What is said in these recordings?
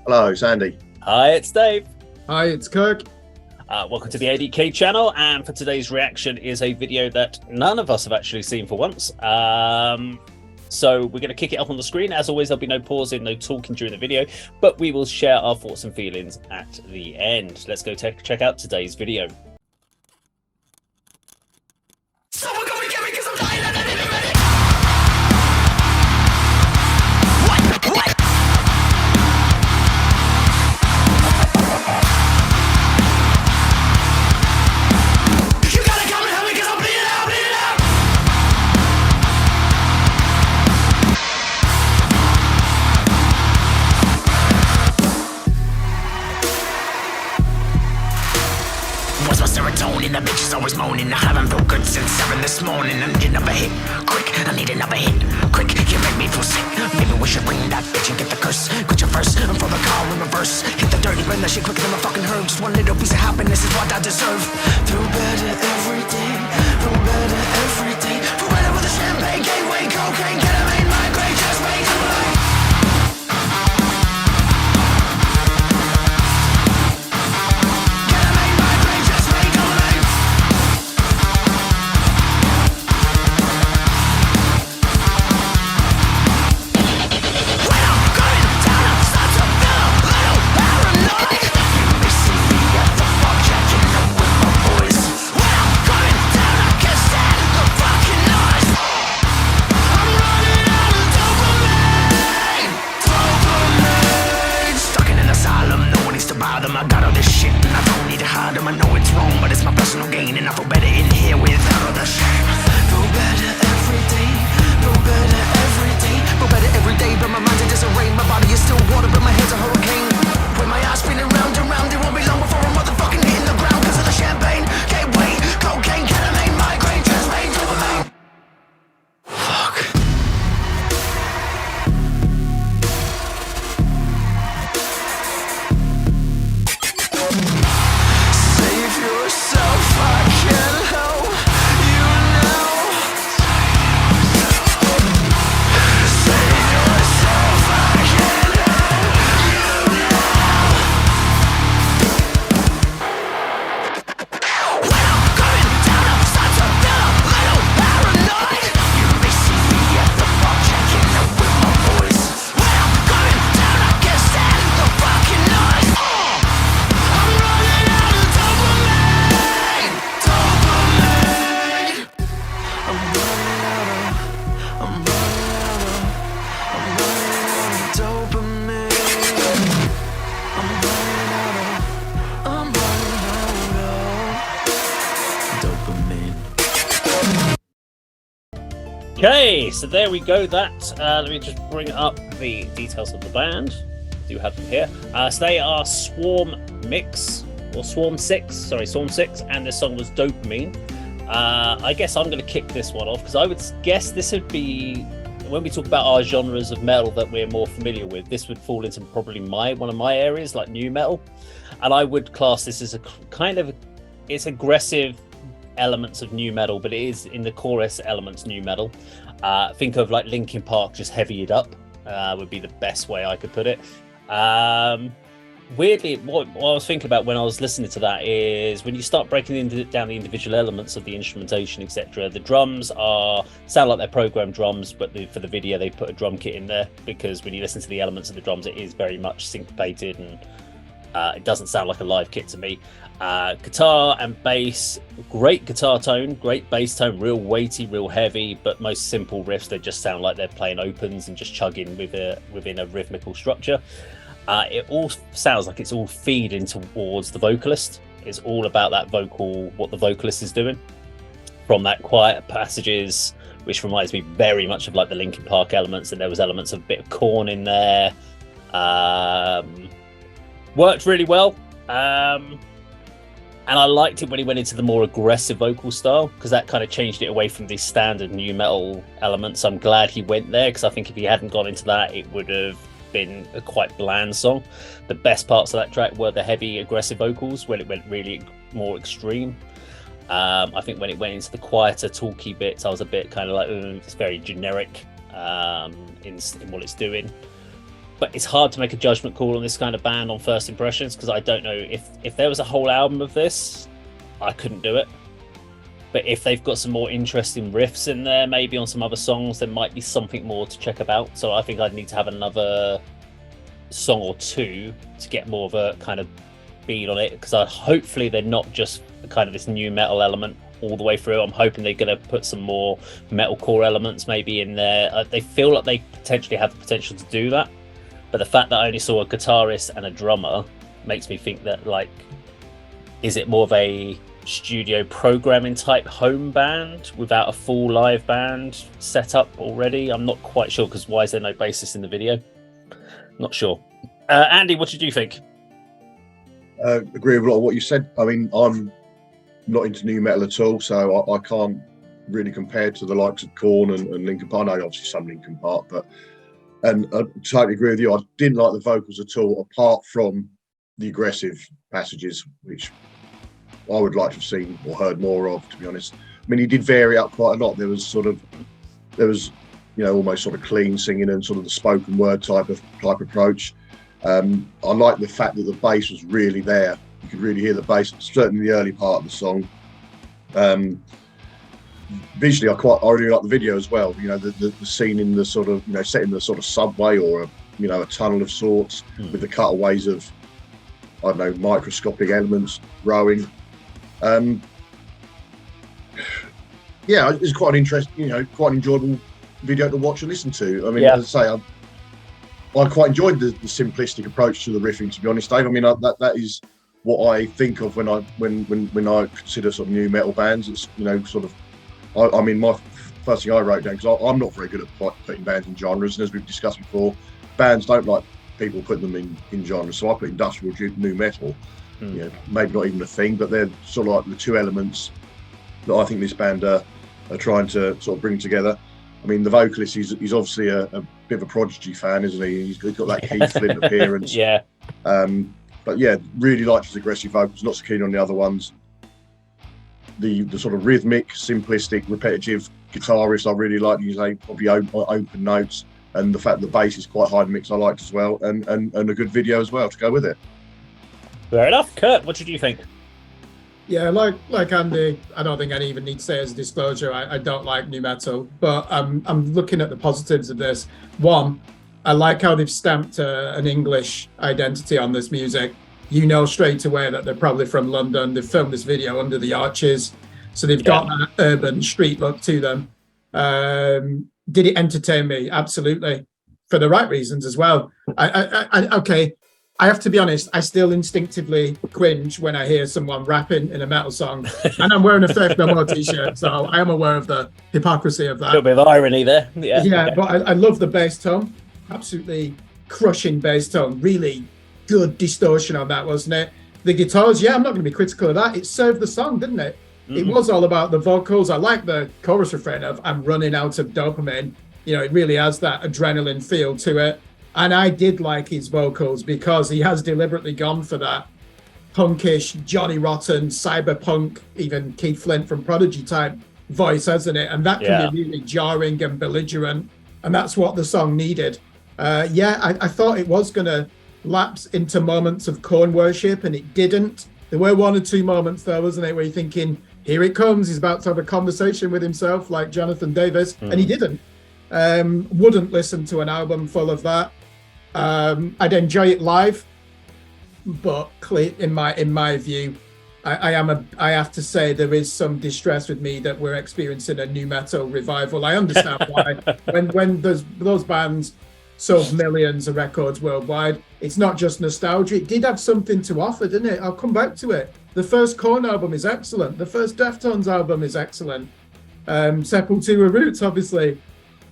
Hello, Sandy. Hi, it's Dave. Hi, it's Kirk. Welcome to the ADK channel, and for today's reaction is a video that none of us have actually seen for once. So we're going to kick it up on the screen. As always, there'll be no pausing, no talking during the video, but we will share our thoughts and feelings at the end. Let's go check out today's video. Someone come and get me, 'cause I'm dying and I didn't ready. What? You gotta come and help me, 'cause I'm bleeding out, bleeding out. What's my serotonin? The bitch is always moaning. I haven't felt good since 7 this morning. I need another hit, quick. I need another hit, quick. You make me feel sick. Maybe we should ring that bitch and get the curse. Quit your verse and throw the car in reverse. Hit the dirty, burn that shit quicker than my fucking herb. Just one little piece of happiness is what I deserve. Feel better every day. Feel better every day. Feel better with a champagne, gateway, cocaine, ketamine, migraine, just wait. I got all this shit and I don't need to hide them. I know it's wrong, but it's my personal gain, and I feel better in here without all the shame. Feel better every day. Feel better every day. Feel better every day, but my mind's in disarray. My body is still water, but my head's a hurricane. With my eyes spinning round and round, it won't be long before I'm motherfucking hitting the ground 'cause of the champagne, gateway, cocaine, ketamine, migraine, just wait, dopamine. Fuck. Okay, so there we go. Let me just bring up the details of the band. I do have them here. So they are SWARM6IX, or SWARM6, sorry, SWARM6, and this song was Dopamine. I guess I'm going to kick this one off because I would guess this would be, when we talk about our genres of metal that we're more familiar with, this would fall into probably one of my areas, like new metal, and I would class this as a kind of, it's aggressive elements of new metal, but it is in the chorus elements new metal. Think of like Linkin Park just heavied up, would be the best way I could put it. Weirdly, what I was thinking about when I was listening to that is when you start breaking down the individual elements of the instrumentation, etc., the drums sound like they're programmed drums, but for the video they put a drum kit in there, because when you listen to the elements of the drums it is very much syncopated and it doesn't sound like a live kit to me. Guitar and bass, great guitar tone, great bass tone, real weighty, real heavy, but most simple riffs, they just sound like they're playing opens and just chugging within a rhythmical structure. It all sounds like it's all feeding towards the vocalist. It's all about that vocal, what the vocalist is doing. From that quiet passages, which reminds me very much of like the Linkin Park elements, and there was elements of a bit of Korn in there. Worked really well. And I liked it when he went into the more aggressive vocal style, because that kind of changed it away from these standard new metal elements. I'm glad he went there, because I think if he hadn't gone into that, it would have been a quite bland song. The best parts of that track were the heavy aggressive vocals when it went really more extreme. I think when it went into the quieter talky bits, I was a bit kind of like, it's very generic in what it's doing. but it's hard to make a judgment call on this kind of band on first impressions, because I don't know if there was a whole album of this, I couldn't do it. But if they've got some more interesting riffs in there, maybe on some other songs, there might be something more to check about. So I think I'd need to have another song or two to get more of a kind of beat on it, because hopefully they're not just kind of this new metal element all the way through. I'm hoping they're going to put some more metalcore elements maybe in there. They feel like they potentially have the potential to do that, but the fact that I only saw a guitarist and a drummer makes me think that, like, is it more of a studio programming type home band without a full live band set up already? I'm not quite sure, because why is there no bassist in the video? Not sure. Andy, what did you think? Agree with a lot of what you said. I mean, I'm not into new metal at all, so I can't really compare to the likes of Korn and Linkin Park. I know obviously some Linkin Park, and I totally agree with you. I didn't like the vocals at all, apart from the aggressive passages, which I would like to have seen or heard more of, to be honest. I mean, he did vary up quite a lot. There was, you know, almost sort of clean singing and sort of the spoken word type approach. I like the fact that the bass was really there. You could really hear the bass, certainly in the early part of the song. Visually, I really like the video as well. You know, the scene in the sort of, you know, set in the sort of subway or a tunnel of sorts, with the cutaways of, I don't know, microscopic elements growing. Yeah, it's quite an interesting, you know, quite an enjoyable video to watch and listen to. I mean, as I say, I quite enjoyed the simplistic approach to the riffing, to be honest, Dave. I mean, that is what I think of when I consider sort of new metal bands. It's, you know, sort of, I mean, my first thing I wrote down, because I'm not very good at putting bands in genres, and as we've discussed before, bands don't like people putting them in genres. So I put industrial new metal. You know, maybe not even a thing, but they're sort of like the two elements that I think this band are trying to sort of bring together. I mean, the vocalist, he's obviously a bit of a Prodigy fan, isn't he? He's got that Keith Flint appearance. Yeah. But yeah, really liked his aggressive vocals, not so keen on the other ones. The sort of rhythmic, simplistic, repetitive guitarist, I really liked. He's probably open notes, and the fact that the bass is quite high in the mix I liked as well, and a good video as well to go with it. Fair enough. Kirk, what did you think? Yeah, like Andy, I don't think I even need to say as a disclosure, I don't like new metal, but I'm looking at the positives of this. One, I like how they've stamped an English identity on this music. You know straight away that they're probably from London. They've filmed this video under the arches, so they've got that urban street look to them. Did it entertain me? Absolutely, for the right reasons as well. Okay. I have to be honest, I still instinctively cringe when I hear someone rapping in a metal song, and I'm wearing a Faith No More t-shirt, so I am aware of the hypocrisy of that. A little bit of irony there. Yeah, but I love the bass tone. Absolutely crushing bass tone. Really good distortion on that, wasn't it? The guitars, I'm not going to be critical of that. It served the song, didn't it? Mm-hmm. It was all about the vocals. I like the chorus refrain of "I'm running out of dopamine." You know, it really has that adrenaline feel to it. And I did like his vocals because he has deliberately gone for that punkish, Johnny Rotten, cyberpunk, even Keith Flint from Prodigy type voice, hasn't it? And that can be really jarring and belligerent. And that's what the song needed. I thought it was going to lapse into moments of Korn worship, and it didn't. There were one or two moments though, wasn't it, where you're thinking, here it comes, he's about to have a conversation with himself like Jonathan Davis, and he didn't. Wouldn't listen to an album full of that. I'd enjoy it live, but in my view, I have to say there is some distress with me that we're experiencing a new metal revival. I understand why. when those bands sold millions of records worldwide, it's not just nostalgia. It did have something to offer, didn't it? I'll come back to it. The first Korn album is excellent. The first Deftones album is excellent. Sepultura Roots, obviously,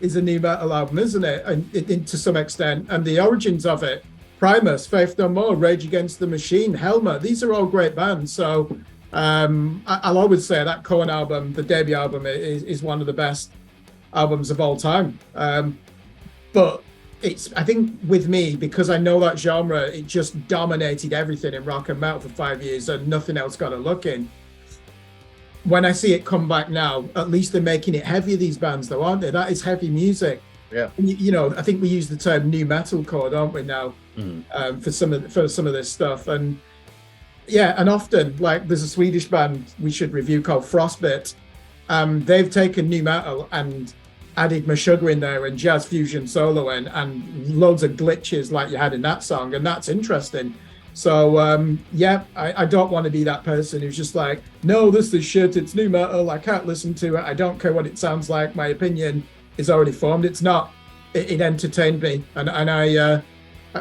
is a new metal album, isn't it? And to some extent, and the origins of it, Primus, Faith No More, Rage Against the Machine, Helmet, these are all great bands. So I'll always say that Korn album, the debut album, is one of the best albums of all time. But I think with me, because I know that genre, it just dominated everything in rock and metal for 5 years and nothing else got a look in. When I see it come back now, at least they're making it heavier, these bands though, aren't they? That is heavy music. Yeah. You know, I think we use the term new metalcore, don't we now, for some of this stuff, and yeah, and often, like, there's a Swedish band we should review called Frostbit. They've taken new metal and added Meshuggah in there and jazz fusion soloing and loads of glitches like you had in that song, and that's interesting. So yeah, I don't want to be that person who's just like, no, this is shit, it's new metal, I can't listen to it, I don't care what it sounds like, my opinion is already formed. It's not. It entertained me, and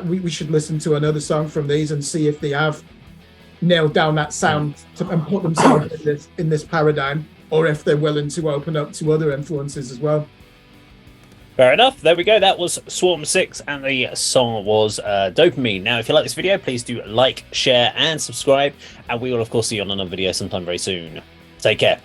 we should listen to another song from these and see if they have nailed down that sound and put themselves in this paradigm, or if they're willing to open up to other influences as well. Fair enough. There we go. That was SWARM6, and the song was d0pamine. Now, if you like this video, please do like, share, and subscribe, and we will, of course, see you on another video sometime very soon. Take care.